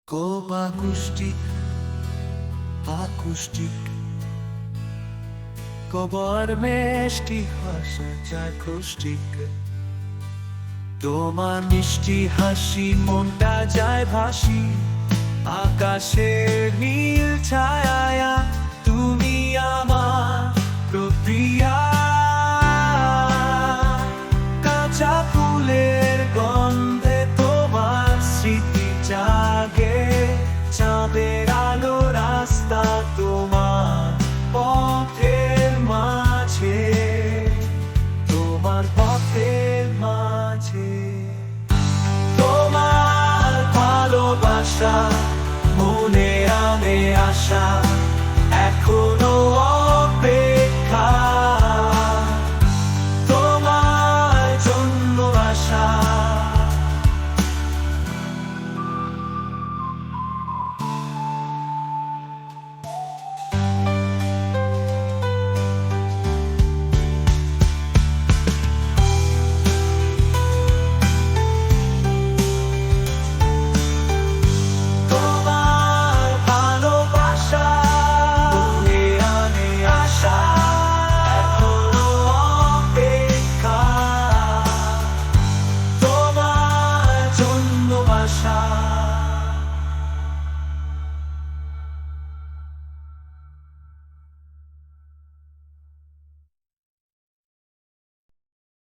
Kop akustik কবর মিষ্টি হাসা যায় কুষ্টিক তোমার মিষ্টি হাসি মনটা যায় ভাসি আকাশের নীল ছায়া তুমি আমার প্রিয়া কাঁচা ফুলের গন্ধে তোমার স্মৃতি জাগে চাঁদের আলো রাস্তা তোমার পথের মাঝে তোমার পথের মাঝে তোমার ভালোবাসা মনে আনে আশা এখনো